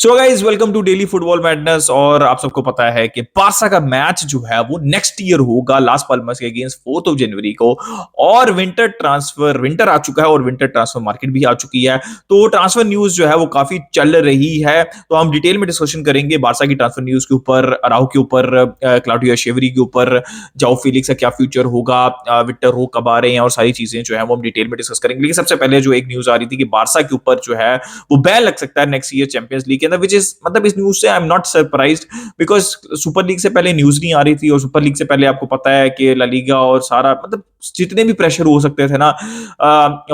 So guys welcome to Daily Football Madness. और आप सबको पता है कि बारसा का मैच जो है वो नेक्स्ट ईयर होगा लास पाल्मस के अगेंस्ट 4 जनवरी को। और विंटर आ चुका है और विंटर ट्रांसफर मार्केट भी आ चुकी है। तो ट्रांसफर न्यूज जो है वो काफी चल रही है, तो हम डिटेल में डिस्कशन करेंगे बारसा की ट्रांसफर न्यूज के ऊपर, अराउ के ऊपर, क्लाउडियो शेवरी के ऊपर, जाओ फेलिक्स का क्या फ्यूचर होगा, विक्टर रो कब आ रहे हैं, और सारी चीजें जो है वो हम डिटेल में डिस्कस करेंगे। लेकिन सबसे पहले जो एक न्यूज आ रही थी कि बारसा के ऊपर जो है वो बैन लग सकता है नेक्स्ट ईयर चैंपियंस लीग के अंदर, विच इज मतलब इस न्यूज से आई am not surprised, because super league से पहले न्यूज नहीं आ रही थी, और सुपर लीग से पहले आपको पता है कि ला लीगा और सारा मतलब जितने भी प्रेशर हो सकते थे ना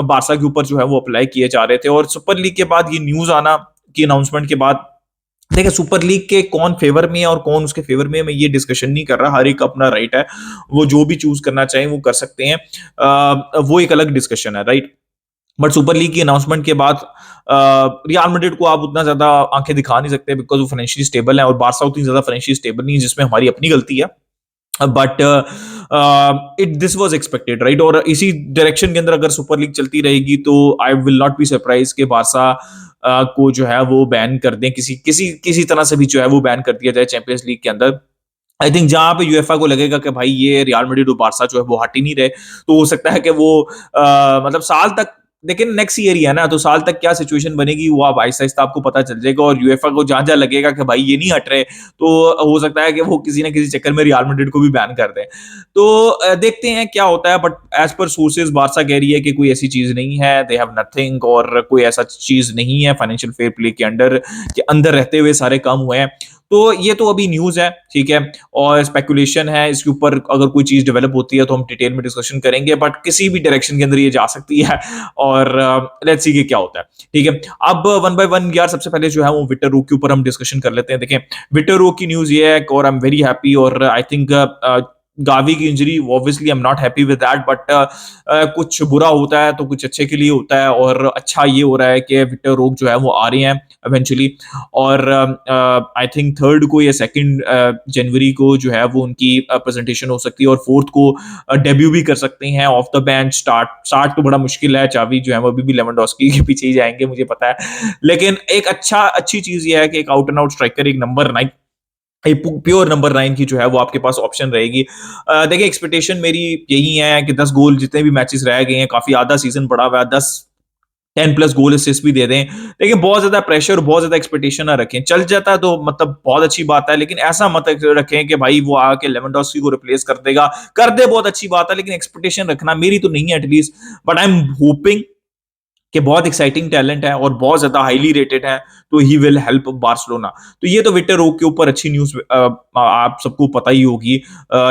बारसा के ऊपर जो है वो अप्लाई किए जा रहे थे। और सुपर लीग के बाद ये न्यूज आना की अनाउंसमेंट के बाद, देखिए सुपर लीग के कौन फेवर में है और कौन उसके फेवर में है, मैं ये डिस्कशन नहीं कर रहा, हर एक अपना राइट है, वो जो भी चूज करना चाहे वो कर सकते हैं, वो एक अलग डिस्कशन है, राइट। बट सुपर लीग की अनाउंसमेंट के बाद रियल मैड्रिड को आप उतना ज्यादा आंखें दिखा नहीं सकते, बिकॉज वो फाइनेंशियली स्टेबल है, और बारसा उतनी ज्यादा फाइनेंशियली स्टेबल नहीं है, जिसमें हमारी अपनी गलती है। But it this was expected, right. और इसी डायरेक्शन के अंदर अगर सुपर लीग चलती रहेगी तो I will not be surprise कि बारसा को जो है वो बैन कर दें, किसी किसी किसी तरह से भी जो है वो बैन कर दिया जाए चैंपियंस लीग के अंदर। आई थिंक जहां पे यूएफए को लगेगा कि भाई ये रियल मैड्रिड और बारसा जो है वो हट ही नहीं रहे, तो हो सकता है कि वो मतलब साल तक, लेकिन नेक्स्ट ईयर ही है ना, तो साल तक क्या सिचुएशन बनेगी वो आप आहिस्ता आहिस्ता आपको पता चल जाएगा। और यूएफए को जहां जहां लगेगा कि भाई ये नहीं हट रहे, तो हो सकता है कि वो किसी ना किसी चक्कर में रियल मैड्रिड को भी बैन कर दें। तो देखते हैं क्या होता है। But as per sources Barca कह रही है कि कोई ऐसी चीज नहीं है, दे हैव नथिंग, और कोई ऐसा चीज नहीं है, फाइनेंशियल फेयर प्ले के अंदर रहते हुए सारे काम हुए हैं। तो ये तो अभी न्यूज है, ठीक है, और स्पेकुलेशन है, इसके ऊपर अगर कोई चीज डेवलप होती है तो हम डिटेल में डिस्कशन करेंगे, बट किसी भी डायरेक्शन के अंदर ये जा सकती है, और लेट्स सी कि क्या होता है, ठीक है। अब वन बाय वन यार, सबसे पहले जो है वो विक्टर रो के ऊपर हम डिस्कशन कर लेते हैं। देखें, विक्टर रो की न्यूज ये है, और आई एम वेरी हैप्पी, और आई थिंक गावी की injury, obviously I am not happy with that, but कुछ बुरा होता है तो कुछ अच्छे के लिए होता है, और अच्छा ये हो रहा है कि विक्टर रोक जो है वो आ रहे हैं इवेंचुअली। और आई थिंक थर्ड को या सेकंड जनवरी को जो है वो उनकी प्रेजेंटेशन हो सकती है, और फोर्थ को डेब्यू भी कर सकते हैं ऑफ द बेंच। स्टार्ट तो बड़ा मुश्किल है, चावी जो है वो अभी भी लेवेंडोस्की के पीछे ही जाएंगे, मुझे पता है, लेकिन एक अच्छी चीज ये है कि एक आउट एंड आउट स्ट्राइकर, एक नंबर 9, प्योर नंबर 9 की जो है वो आपके पास ऑप्शन रहेगी। देखिए, एक्सपेक्टेशन मेरी यही है कि 10 गोल जितने भी मैचेस रह गए हैं, काफी आधा सीजन पड़ा हुआ है, 10+ गोल असिस्ट भी दे दें। लेकिन बहुत ज्यादा प्रेशर, बहुत ज्यादा एक्सपेक्टेशन ना रखें, चल जाता है तो मतलब बहुत अच्छी बात है, लेकिन ऐसा मत रखें कि भाई वो आके लेवेंडोस्की को रिप्लेस कर देगा, कर दे बहुत अच्छी बात है, लेकिन एक्सपेक्टेशन रखना मेरी तो नहीं है at least. But I am hoping कि बहुत एक्साइटिंग टैलेंट है और बहुत ज्यादा हाईली रेटेड है, तो ही विल हेल्प बार्सिलोना। तो ये तो विक्टर रोक के ऊपर अच्छी न्यूज आप सबको पता ही होगी,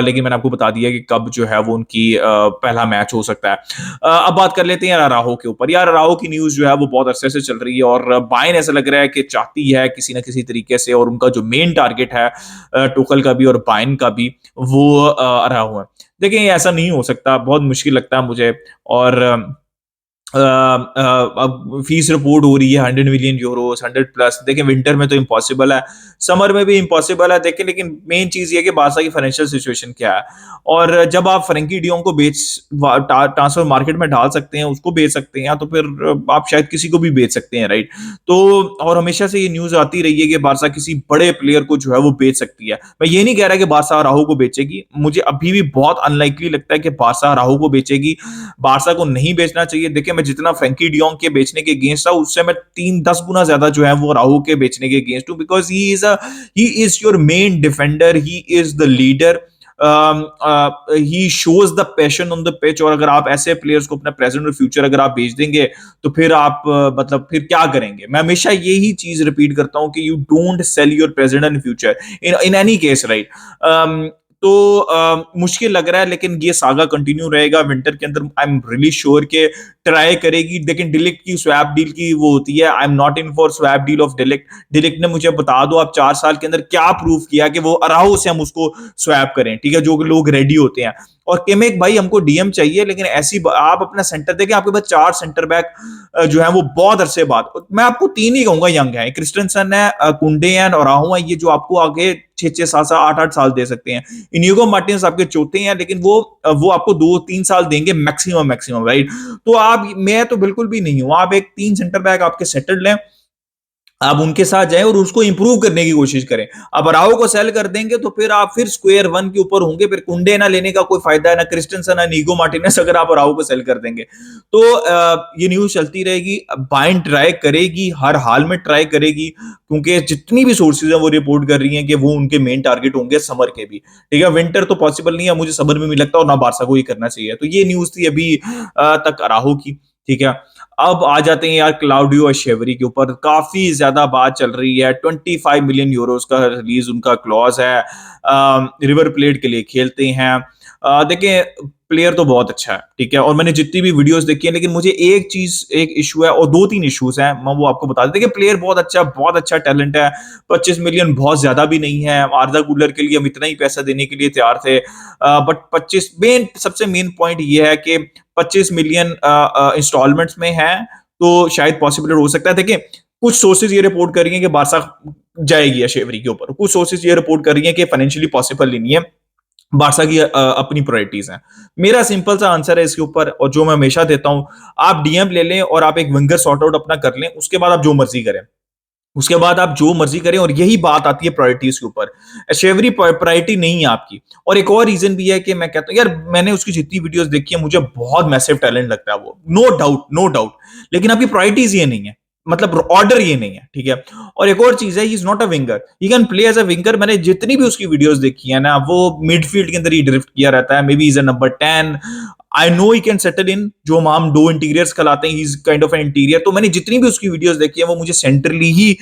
लेकिन मैंने आपको बता दिया कि कब जो है वो उनकी पहला मैच हो सकता है। अब बात कर लेते हैं यार अराहो के ऊपर। यार अराहो की न्यूज जो है वो बहुत अरसे से चल रही है, और बायन ऐसा लग रहा है कि चाहती है किसी ना किसी तरीके से, और उनका जो मेन टारगेट है टोकल का भी और बायन का भी, वो अराहो है। देखिए, ऐसा नहीं हो सकता, बहुत मुश्किल लगता है मुझे। और अब फीस रिपोर्ट हो रही है 100 मिलियन यूरोस, 100+। देखें, विंटर में तो इम्पॉसिबल है, समर में भी इम्पॉसिबल है, देखें, लेकिन मेन चीज ये कि बारसा की फाइनेंशियल सिचुएशन क्या है। और जब आप फ्रेंकी डियोंग को ट्रांसफर मार्केट में डाल सकते हैं, उसको बेच सकते हैं, तो फिर आप शायद किसी को भी बेच सकते हैं, राइट। तो और हमेशा से ये न्यूज आती रही है कि बारसा किसी बड़े प्लेयर को जो है वो बेच सकती है। मैं ये नहीं कह रहा कि बारसा राहू को बेचेगी, मुझे अभी भी बहुत अनलाइकली लगता है कि बारसा राहू को बेचेगी। बारसा को नहीं बेचना चाहिए। देखिए, मैं जितना फ्रेंकी डियोंग के बेचने के अगेंस्ट था, उससे मैं 3-10 गुना ज्यादा जो है वो राहू के बेचने के अगेंस्ट हूं, because he is your main defender, he is the leader, he shows the passion on the pitch. और अगर आप ऐसे प्लेयर्स को अपना प्रेजेंट और फ्यूचर अगर आप बेच देंगे, तो फिर आप मतलब फिर क्या करेंगे। मैं हमेशा यही चीज रिपीट करता हूं कि you don't sell your present and future in any case, right. तो मुश्किल लग रहा है, लेकिन ये सागा कंटिन्यू रहेगा विंटर के अंदर। आई एम रियली श्योर के ट्राई करेगी। लेकिन डिलिक्ट की स्वैप डील की वो होती है, I am not in for swap deal of delict ने मुझे बता दो आप 4 साल के अंदर क्या प्रूव किया कि वो अराहो से हम उसको स्वैप करें, ठीक है, जो लोग रेडी होते हैं। और केमेक भाई, हमको डीएम चाहिए, लेकिन ऐसी आप अपना सेंटर देखें, आपके पास 4 सेंटर बैक जो है वो बहुत अरसे बाद, मैं आपको 3 ही कहूंगा यंग है, क्रिस्टनसन है, कुंडे हैं और राहू है, ये जो आपको आगे 6-6, 7-8 साल दे सकते हैं। इनिगो मार्टिनेज आपके चौथे हैं, लेकिन वो आपको 2-3 साल देंगे मैक्सिमम, राइट। तो आप, मैं तो बिल्कुल भी नहीं हूं, आप एक 3 सेंटर बैक आपके सेटल्ड लें, आप उनके साथ जाएं और उसको इंप्रूव करने की कोशिश करें। आप अराओ को सेल कर देंगे तो फिर आप फिर स्क्वायर वन के ऊपर होंगे, फिर कुंडे ना लेने का कोई फायदा है, ना क्रिस्टेंसन ना नीगो मार्टिनेस, अगर आप अराओ को सेल कर देंगे तो ये न्यूज चलती रहेगी। बाइंड ट्राई करेगी, हर हाल में ट्राई करेगी, क्योंकि जितनी भी सोर्सेज है वो रिपोर्ट कर रही हैं कि वो उनके मेन टारगेट होंगे समर के भी। ठीक है, विंटर तो पॉसिबल नहीं है, मुझे समर में भी लगता और ना बारसा को ही करना चाहिए। तो ये न्यूज थी अभी तक अराहो की। ठीक है, अब आ जाते हैं यार क्लाउडियो और शेवरी के ऊपर। काफी ज्यादा बात चल रही है, 25 मिलियन यूरोस का रिलीज उनका क्लॉज है, रिवर प्लेट के लिए खेलते हैं। देखिए प्लेयर तो बहुत अच्छा है, ठीक है, और मैंने जितनी भी वीडियोस देखी है, लेकिन मुझे एक चीज, एक इशू है और दो तीन इश्यूज हैं, मैं वो आपको बता देता। देखिए प्लेयर बहुत अच्छा टैलेंट है। 25 मिलियन बहुत ज्यादा भी नहीं है, आर्दा गुलर के लिए हम इतना ही पैसा देने के लिए तैयार थे, बट 25 मेन सबसे मेन पॉइंट ये है कि 25 मिलियन इंस्टॉलमेंट्स में है, तो शायद पॉसिबल हो सकता है। देखिए कुछ सोर्सेज ये रिपोर्ट कर रही हैं कि बारसा जाएगी शेवरी के ऊपर, कुछ सोर्सेज ये रिपोर्ट कर रही हैं कि फाइनेंशियली पॉसिबल नहीं है, बारसा की अपनी प्रायोरिटीज हैं। मेरा सिंपल सा आंसर है इसके ऊपर, और जो मैं हमेशा देता हूं, आप डीएम ले लें और आप एक विंगर सॉर्ट आउट अपना कर लें, उसके बाद आप जो मर्जी करें, उसके बाद आप जो मर्जी करें। और यही बात आती है प्रायोरिटीज के ऊपर, शेवरी प्रायोरिटी नहीं है आपकी। और एक और रीजन भी है कि मैं कहता हूं यार, मैंने उसकी जितनी वीडियोस देखी है मुझे बहुत मैसिव टैलेंट लगता है वो, नो डाउट नो डाउट, लेकिन आपकी प्रायोरिटीज ये नहीं है, मतलब ऑर्डर ये नहीं है। ठीक है, और एक और चीज है, he is not a winger, he can play as a winger. मैंने जितनी भी उसकी वीडियोस देखी है ना, वो मिडफील्ड के अंदर ही ड्रिफ्ट किया रहता है, maybe is a number 10। I know he can settle in, जो हम दो इंटीरियर्स कहलाते हैं, he is kind of an interior. तो मैंने जितनी भी उसकी वीडियोस देखी है वो मुझे सेंट्रली ही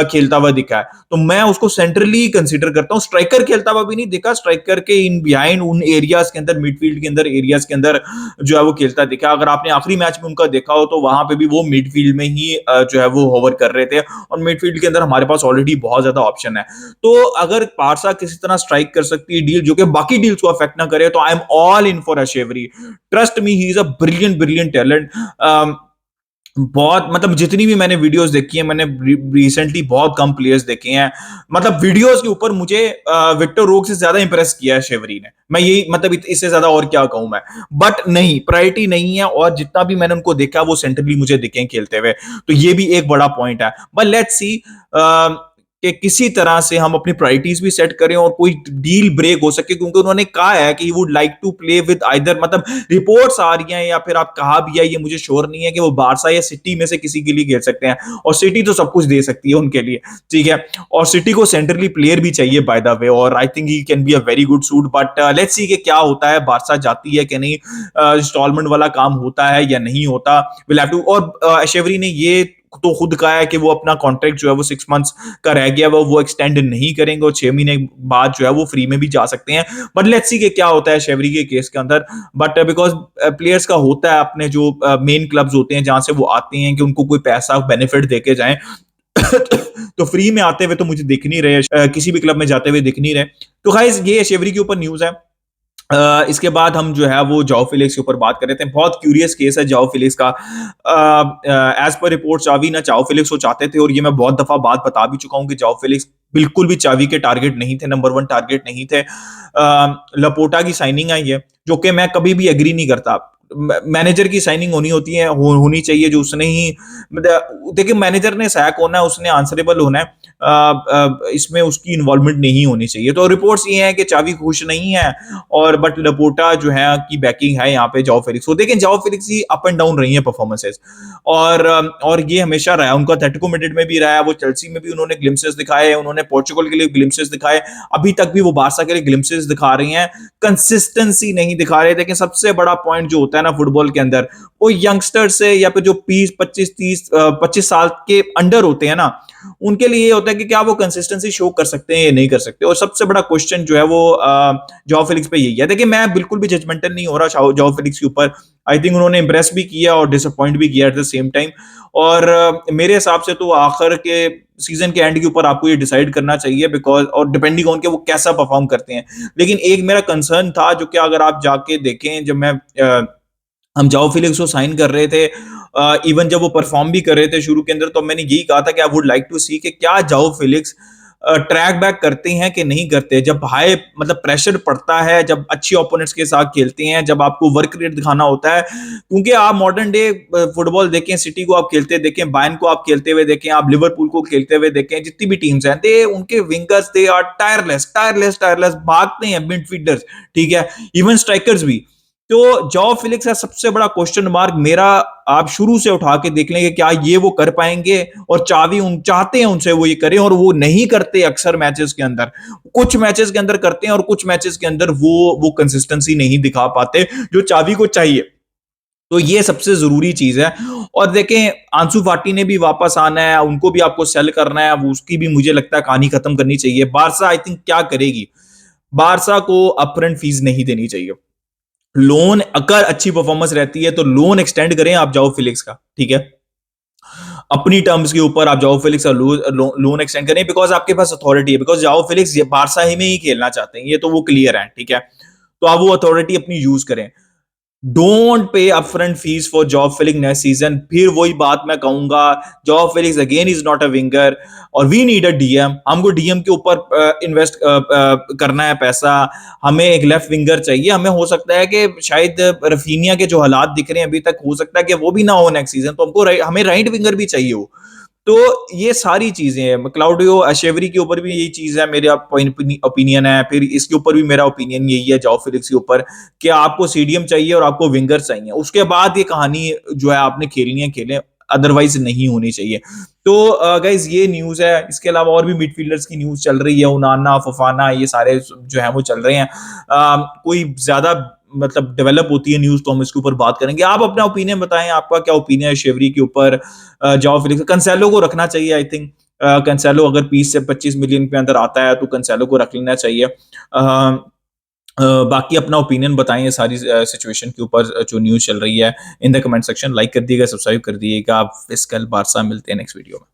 खेलता हुआ दिखा है, तो मैं उसको सेंट्रली कंसीडर करता हूं। स्ट्राइकर खेलता हुआ भी नहीं देखा, स्ट्राइकर के इन बिहाइंड उन एरियाज के अंदर, मिडफील्ड के अंदर एरियाज के अंदर जो है वो खेलता दिखा। अगर आपने आखिरी मैच में उनका देखा हो तो वहां पे भी वो मिडफील्ड में ही जो है वो होवर कर रहे थे, और मिडफील्ड के अंदर हमारे पास ऑलरेडी बहुत ज्यादा ऑप्शन है। तो अगर बारसा किसी तरह स्ट्राइक कर सकती है डील जो कि बाकी डील्स को अफेक्ट ना करे, तो I am all in for अशेवरी। Trust me, he is a brilliant brilliant talent. बहुत, मतलब जितनी भी मैंने वीडियोस देखी है, मैंने रिसेंटली बहुत कम प्लेयर्स देखे हैं, मतलब वीडियोस के ऊपर मुझे विक्टर रोक से ज्यादा इंप्रेस किया है शेवरी ने। मैं यही, मतलब इससे ज्यादा और क्या कहूं मैं। बट नहीं, प्रायोरिटी नहीं है, और जितना भी मैंने उनको देखा वो सेंट्रली मुझे दिखे खेलते हुए, तो ये भी एक बड़ा पॉइंट है। बट लेट्स सी कि किसी तरह से हम अपनी प्रायोरिटीज भी सेट करें और कोई डील ब्रेक हो सके, क्योंकि उन्होंने कहा है कि would like to play with either, मतलब रिपोर्ट्स आ रही हैं या फिर आप कहा भी है, ये मुझे श्योर नहीं है कि वो बारसा या सिटी में से किसी के लिए खेल सकते हैं, और सिटी तो सब कुछ दे सकती है उनके लिए। ठीक है, और सिटी को सेंट्रली प्लेयर भी चाहिए बाय द वे, और I think he can be a very good suit. But let's see कि क्या होता है, बारसा जाती है कि नहीं, इंस्टॉलमेंट वाला काम होता है या नहीं होता, विल हैव टू। और शेवरी ने ये तो खुद कहा है कि वो अपना कॉन्ट्रैक्ट जो है वो 6 मंथ्स का रह गया, वो एक्सटेंड नहीं करेंगे, और 6 महीने बाद जो है वो फ्री में भी जा सकते हैं। बट लेट्स सी कि क्या होता है शेवरी के केस के अंदर। बट बिकॉज प्लेयर्स का होता है, अपने जो मेन क्लब्स होते हैं जहां से वो आते हैं, कि उनको कोई पैसा बेनिफिट देके जाएं तो फ्री में आते हुए तो मुझे दिख नहीं रहे, किसी भी क्लब में जाते हुए दिख नहीं रहे। तो गाइस ये शेवरी के ऊपर न्यूज है। इसके बाद हम जो है वो जाओ फिलिक्स के ऊपर बात कर रहे थे। बहुत क्यूरियस केस है जाओ फिलिक्स का। एज पर रिपोर्ट चावी ना जाओ फिलिक्स वो चाहते थे, और ये मैं बहुत दफा बात बता भी चुका हूं कि जाओ फिलिक्स बिल्कुल भी चावी के टारगेट नहीं थे, नंबर 1 टारगेट नहीं थे। लपोटा की साइनिंग आई है, जो कि मैं कभी भी एग्री नहीं करता। मैनेजर की साइनिंग होनी होती है, होनी चाहिए, जो उसने ही, देखिए मैनेजर ने सैक होना है, उसने आंसरेबल होना है, इसमें उसकी इन्वॉल्वमेंट नहीं होनी चाहिए। तो रिपोर्ट्स ये हैं कि चावी खुश नहीं है, और बट लपोटा जो है की बैकिंग है यहाँ पे जाओ फिलिक्स को। देखें जाओ Felix he up and down रही है परफॉर्मेंसेस, और ये हमेशा रहा है उनका, एटलेटिको मैड्रिड में भी रहा है, वो चेल्सी में भी उन्होंने ग्लिम्सेस दिखाए, उन्होंने पोर्चुगल के लिए ग्लिम्सेस दिखाए, अभी तक भी वो बारसा के लिए ग्लिम्सेस दिखा रही हैं, कंसिस्टेंसी नहीं दिखा रहे। लेकिन सबसे बड़ा पॉइंट जो होता है ना फुटबॉल के अंदर, वो यंगस्टर से या फिर जो 25 साल के अंडर होते हैं ना, उनके लिए ये होता है कि क्या वो कंसिस्टेंसी शो कर सकते हैं या नहीं कर सकते। और सबसे बड़ा क्वेश्चन जो है वो जॉ फिलिक्स पे यही है। देखिए मैं बिल्कुल भी जजमेंटल नहीं हो रहा जॉ फिलिक्स के ऊपर, आई थिंक उन्होंने इंप्रेस भी किया और डिसअपॉइंट भी किया एट द सेम टाइम। और मेरे हिसाब से तो आखिर के सीजन के एंड के ऊपर आपको ये डिसाइड करना चाहिए, बिकॉज और डिपेंडिंग ऑन के वो कैसा परफॉर्म करते हैं। लेकिन एक मेरा कंसर्न था, जो कि अगर आप जाके देखें, जब मैं हम जाओ फिलिक्स को साइन कर रहे थे, इवन जब वो परफॉर्म भी कर रहे थे शुरू के अंदर, तो मैंने यही कहा था कि आई वुड लाइक टू सी कि क्या जाओ फिलिक्स ट्रैक बैक करते हैं कि नहीं करते, जब हाई मतलब प्रेशर पड़ता है, जब अच्छी ओपोनेंट्स के साथ खेलते हैं, जब आपको वर्क रेट दिखाना होता है, क्योंकि आप मॉडर्न डे फुटबॉल देखें, सिटी को आप खेलते देखें, बायर्न को आप खेलते हुए देखें, आप लिवरपूल को खेलते हुए देखें, जितनी भी टीम्स हैं, दे उनके विंगर्स दे आर टायरलेस भागते हैं मिडफील्डर्स, ठीक है, इवन स्ट्राइकर्स भी। तो जॉ फिलिक्स का सबसे बड़ा क्वेश्चन मार्क मेरा, आप शुरू से उठा के देख लेंगे क्या ये वो कर पाएंगे, और चावी उन चाहते हैं उनसे वो ये करें, और वो नहीं करते अक्सर मैचेस के अंदर, कुछ मैचेस के अंदर करते हैं और कुछ मैचेस के अंदर वो कंसिस्टेंसी नहीं दिखा पाते जो चावी को चाहिए। तो ये सबसे जरूरी चीज है। और देखें, आंसू फाटी ने भी वापस आना है, उनको भी आपको सेल करना है, उसकी भी मुझे लगता है कहानी खत्म करनी चाहिए। बारसा आई थिंक क्या करेगी, बारसा को अपफ्रंट फीस नहीं देनी चाहिए, लोन अगर अच्छी परफॉर्मेंस रहती है तो लोन एक्सटेंड करें आप जाओ फिलिक्स का, ठीक है, अपनी टर्म्स के ऊपर आप जाओ फिलिक्स का लोन एक्सटेंड करें, बिकॉज आपके पास अथॉरिटी है, बिकॉज जाओ फिलिक्स ये बारसा ही में ही खेलना चाहते हैं, ये तो वो क्लियर है, ठीक है, तो आप वो अथॉरिटी अपनी यूज करें। Don't pay upfront fees for job filling next season. फिर वही बात मैं कहूंगा, job filling again is not a winger, और वी नीड अ डीएम, हमको डीएम के ऊपर इन्वेस्ट करना है पैसा, हमें एक लेफ्ट विंगर चाहिए, हमें हो सकता है कि शायद रफीनिया के जो हालात दिख रहे हैं अभी तक, हो सकता है कि वो भी ना हो नेक्स्ट सीजन, तो हमको हमें राइट विंगर भी चाहिए हो। तो ये सारी चीजें हैं, क्लाउडियो अशेवरी के ऊपर भी यही चीज है, मेरा ओपिनियन है, फिर इसके ऊपर भी मेरा ओपिनियन यही है, जाओ फिलिक्स के ऊपर, कि आपको सीडीएम चाहिए और आपको विंगर चाहिए, उसके बाद ये कहानी जो है आपने खेलनी है खेलें, अदरवाइज नहीं होनी चाहिए। तो गाइज ये न्यूज है, इसके अलावा और भी मिडफील्डर्स की न्यूज चल रही है, उनाना फफाना ये सारे जो है वो चल रहे हैं। कोई ज्यादा मतलब डेवलप होती है न्यूज तो हम इसके ऊपर बात करेंगे। आप अपना ओपिनियन बताएं, आपका क्या ओपिनियन है शेवरी के ऊपर, जाओ फिलिक्स, कंसेलो को रखना चाहिए आई थिंक, कंसेलो अगर 20 से 25 मिलियन के अंदर आता है तो कंसेलो को रख लेना चाहिए। बाकी अपना ओपिनियन बताएं ये सारी सिचुएशन के ऊपर जो न्यूज चल रही है in the comment section, like कर दिएगा, सब्सक्राइब कर दिएगा। आप फिस्कल बारसा, मिलते हैं नेक्स्ट वीडियो में।